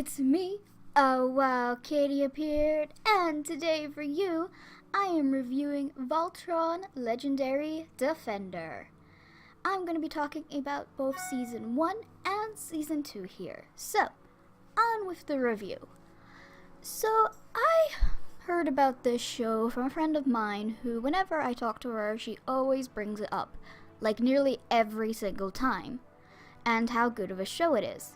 it's me. Oh wow, Katie appeared, and today for you, I am reviewing Voltron Legendary Defender. I'm going to be talking about both Season 1 and Season 2 here. So, on with the review. So, I heard about this show from a friend of mine who, whenever I talk to her, she always brings it up, like nearly every single time, and how good of a show it is.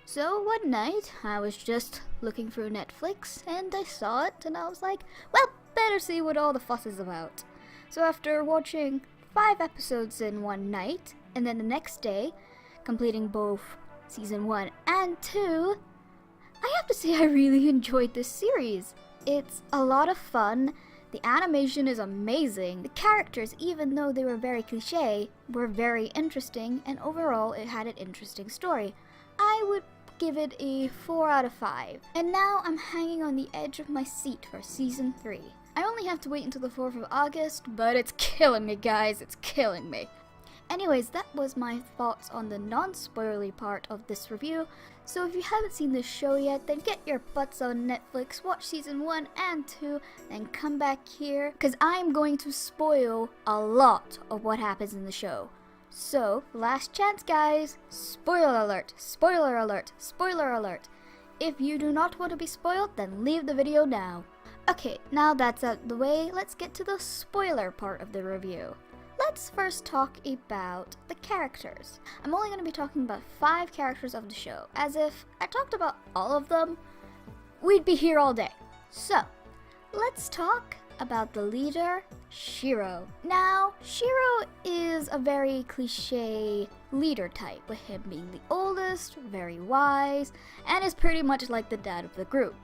So one night, I was just looking through Netflix, and I saw it, and I was like, well, better see what all the fuss is about. So after watching 5 episodes in one night, and then the next day, completing both Season 1 and 2, I have to say I really enjoyed this series. It's a lot of fun, the animation is amazing, the characters, even though they were very cliché, were very interesting, and overall it had an interesting story. I would give it a 4 out of 5. And now I'm hanging on the edge of my seat for Season 3. I only have to wait until the 4th of August, but it's killing me, guys, it's killing me. Anyways, that was my thoughts on the non-spoilery part of this review. So if you haven't seen this show yet, then get your butts on Netflix, watch Season 1 and 2, then come back here, because I'm going to spoil a lot of what happens in the show. So, last chance, guys. Spoiler alert, spoiler alert, spoiler alert. If you do not want to be spoiled, then leave the video now. Okay, now that's out of the way, let's get to the spoiler part of the review. Let's first talk about the characters. I'm only going to be talking about 5 characters of the show, as if I talked about all of them, we'd be here all day. So, let's talk about the leader, Shiro. Now, Shiro is a very cliche leader type, with him being the oldest, very wise, and is pretty much like the dad of the group.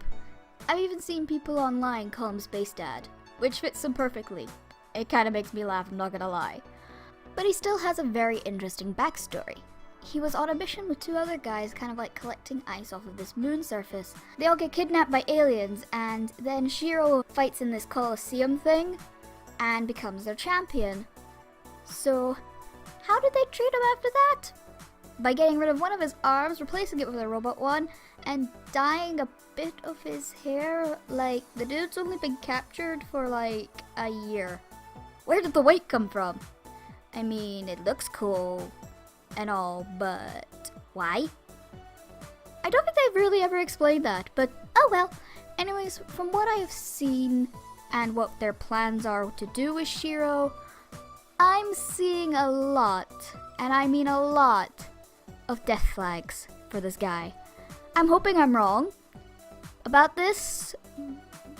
I've even seen people online call him Space Dad, which fits him perfectly. It kinda makes me laugh, I'm not gonna lie. But he still has a very interesting backstory. He was on a mission with 2 other guys, kind of like collecting ice off of this moon surface. They all get kidnapped by aliens, and then Shiro fights in this Colosseum thing, and becomes their champion. So, how did they treat him after that? By getting rid of one of his arms, replacing it with a robot one, and dyeing a bit of his hair. Like, the dude's only been captured for like a year. Where did the weight come from? I mean, it looks cool and all, but why? I don't think they've really ever explained that, but oh well. Anyways, from what I have seen and what their plans are to do with Shiro, I'm seeing a lot, and I mean a lot, of death flags for this guy. I'm hoping I'm wrong about this,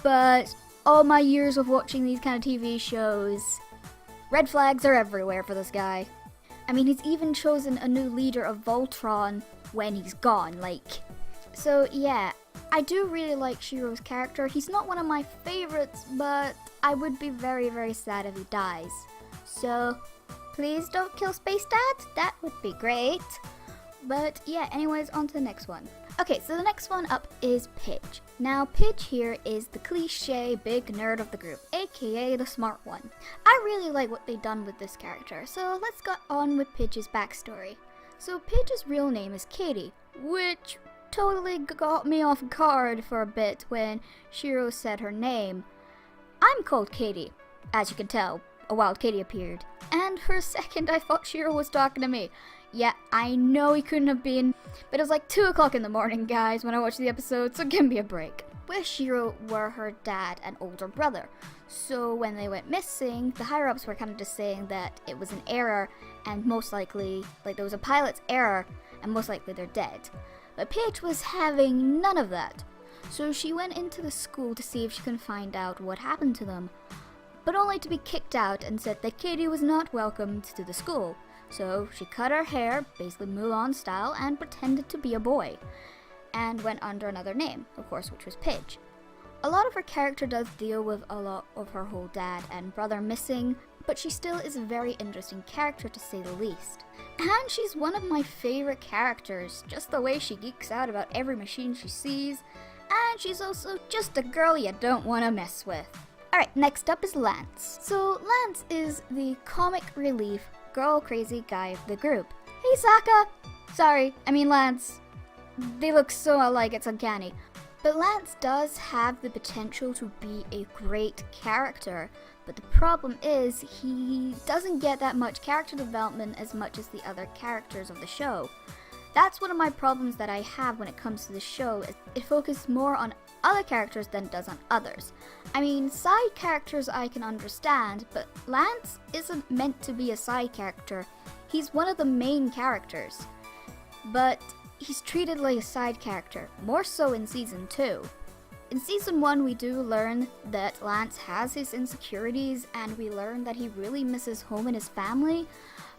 but all my years of watching these kind of TV shows, red flags are everywhere for this guy. I mean, he's even chosen a new leader of Voltron when he's gone, like. So yeah, I do really like Shiro's character. He's not one of my favorites, but I would be very, very sad if he dies. So, please don't kill Space Dad, that would be great. But yeah, anyways, on to the next one. Okay, so the next one up is Pidge. Now, Pidge here is the cliche big nerd of the group, aka the smart one. I really like what they've done with this character, so let's get on with Pidge's backstory. So Pidge's real name is Katie, which totally got me off guard for a bit when Shiro said her name. I'm called Katie, as you can tell, a wild Katie appeared, and for a second I thought Shiro was talking to me. Yeah, I know he couldn't have been, but it was like 2 o'clock in the morning, guys, when I watched the episode, so give me a break. With Shiro were her dad and older brother, so when they went missing, the higher-ups were kind of just saying that it was an error, and most likely, like there was a pilot's error, and most likely they're dead. But Paige was having none of that, so she went into the school to see if she could find out what happened to them, but only to be kicked out and said that Katie was not welcomed to the school. So she cut her hair, basically Mulan style, and pretended to be a boy, and went under another name, of course, which was Pidge. A lot of her character does deal with a lot of her whole dad and brother missing, but she still is a very interesting character to say the least. And she's one of my favorite characters, just the way she geeks out about every machine she sees, and she's also just a girl you don't want to mess with. Alright, next up is Lance. So Lance is the comic relief girl crazy guy of the group. Hey Sokka! Sorry, I mean Lance. they look so alike, it's uncanny. But Lance does have the potential to be a great character, but the problem is he doesn't get that much character development as much as the other characters of the show. That's one of my problems that I have when it comes to the show. It focuses more on other characters than it does on others. I mean, side characters I can understand, but Lance isn't meant to be a side character. He's one of the main characters. But he's treated like a side character, more so in Season 2. In Season 1, we do learn that Lance has his insecurities, and we learn that he really misses home and his family.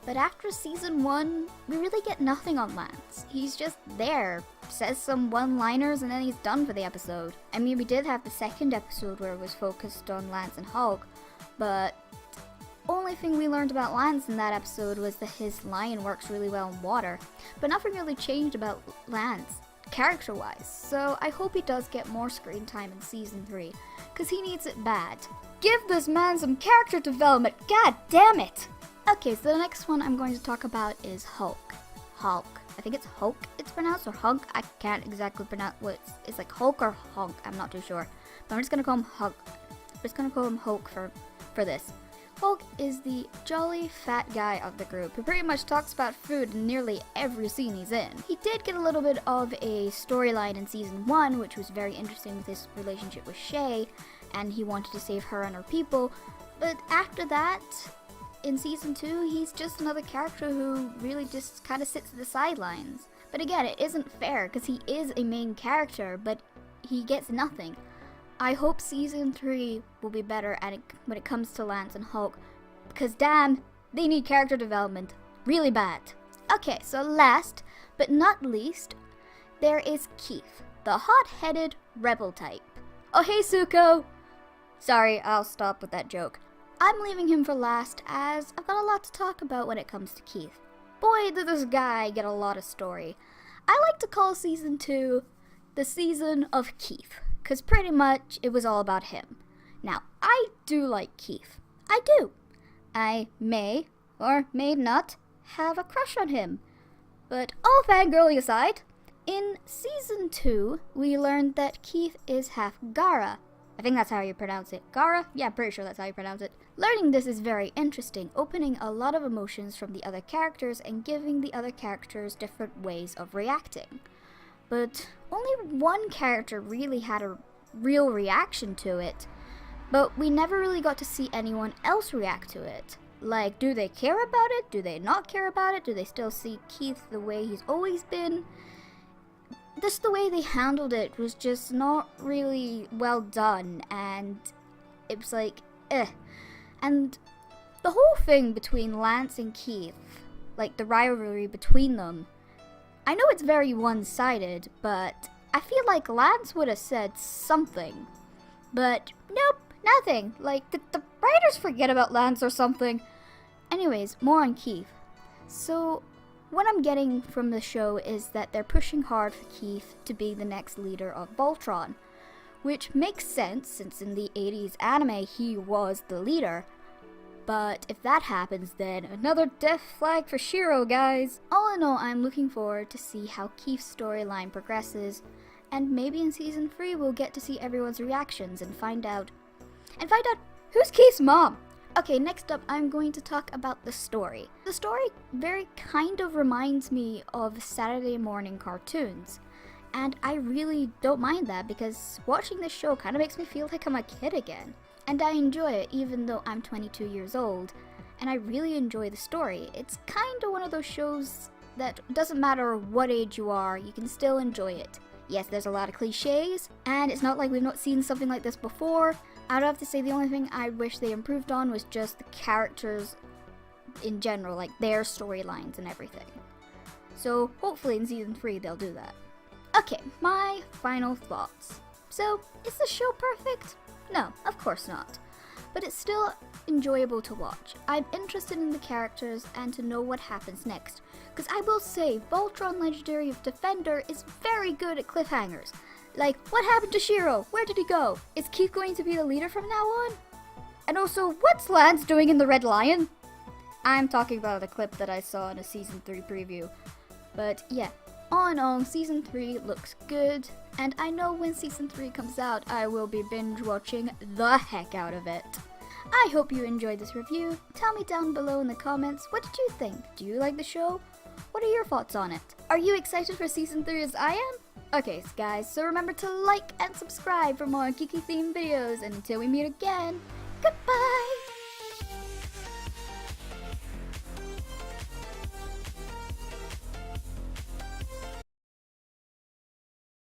But after Season 1, we really get nothing on Lance. He's just there, says some one-liners, and then he's done for the episode. I mean, we did have the second episode where it was focused on Lance and Hulk, but only thing we learned about Lance in that episode was that his lion works really well in water. But nothing really changed about Lance, character-wise, so I hope he does get more screen time in Season 3, because he needs it bad. Give this man some character development, god damn it! Okay, so the next one I'm going to talk about is Hulk. Hulk. I think it's Hulk it's pronounced, or Hunk. I can't exactly pronounce what it's like Hulk or Hunk, I'm not too sure. But I'm just gonna call him Hulk. I'm just gonna call him Hulk for this. Hulk is the jolly fat guy of the group who pretty much talks about food in nearly every scene he's in. He did get a little bit of a storyline in Season 1, which was very interesting with his relationship with Shay, and he wanted to save her and her people. But after that, in Season 2, he's just another character who really just kind of sits at the sidelines. But again, it isn't fair, because he is a main character, but he gets nothing. I hope Season 3 will be better when it comes to Lance and Hulk, because damn, they need character development. Really bad. Okay, so last, but not least, there is Keith, the hot-headed rebel type. Oh hey Suko! Sorry, I'll stop with that joke. I'm leaving him for last as I've got a lot to talk about when it comes to Keith. Boy, did this guy get a lot of story. I like to call Season 2 the season of Keith, because pretty much it was all about him. Now, I do like Keith. I do. I may, or may not, have a crush on him. But all fangirling aside, in Season 2, we learned that Keith is half Gara. I think that's how you pronounce it. Gara? Yeah, I'm pretty sure that's how you pronounce it. Learning this is very interesting, opening a lot of emotions from the other characters and giving the other characters different ways of reacting. But only one character really had a real reaction to it, but we never really got to see anyone else react to it. Like, do they care about it? Do they not care about it? Do they still see Keith the way he's always been? Just the way they handled it was just not really well done, and it was like, eh. And the whole thing between Lance and Keith, like the rivalry between them, I know it's very one-sided, but I feel like Lance would have said something. But nope, nothing. Like, did the writers forget about Lance or something? Anyways, more on Keith. So, what I'm getting from the show is that they're pushing hard for Keith to be the next leader of Voltron, which makes sense since in the 80s anime he was the leader. But if that happens, then another death flag for Shiro, guys. All in all, I'm looking forward to see how Keith's storyline progresses, and maybe in Season 3 we'll get to see everyone's reactions and find out who's Keith's mom. Okay, next up I'm going to talk about the story. The story very kind of reminds me of Saturday morning cartoons, and I really don't mind that because watching this show kind of makes me feel like I'm a kid again. And I enjoy it even though I'm 22 years old, and I really enjoy the story. It's kind of one of those shows that doesn't matter what age you are, you can still enjoy it. Yes, there's a lot of cliches, and it's not like we've not seen something like this before. I'd have to say the only thing I wish they improved on was just the characters in general, like their storylines and everything. So hopefully in Season 3 they'll do that. Okay, my final thoughts. So, is the show perfect? No, of course not. But it's still enjoyable to watch. I'm interested in the characters and to know what happens next. Because I will say, Voltron Legendary Defender is very good at cliffhangers. Like, what happened to Shiro? Where did he go? Is Keith going to be the leader from now on? And also, what's Lance doing in the Red Lion? I'm talking about a clip that I saw in a Season 3 preview. But yeah, All in all, Season 3 looks good, and I know when Season 3 comes out, I will be binge watching the heck out of it. I hope you enjoyed this review. Tell me down below in the comments, what did you think? Do you like the show? What are your thoughts on it? Are you excited for Season 3 as I am? Okay guys, so remember to like and subscribe for more geeky themed videos, and until we meet again, goodbye!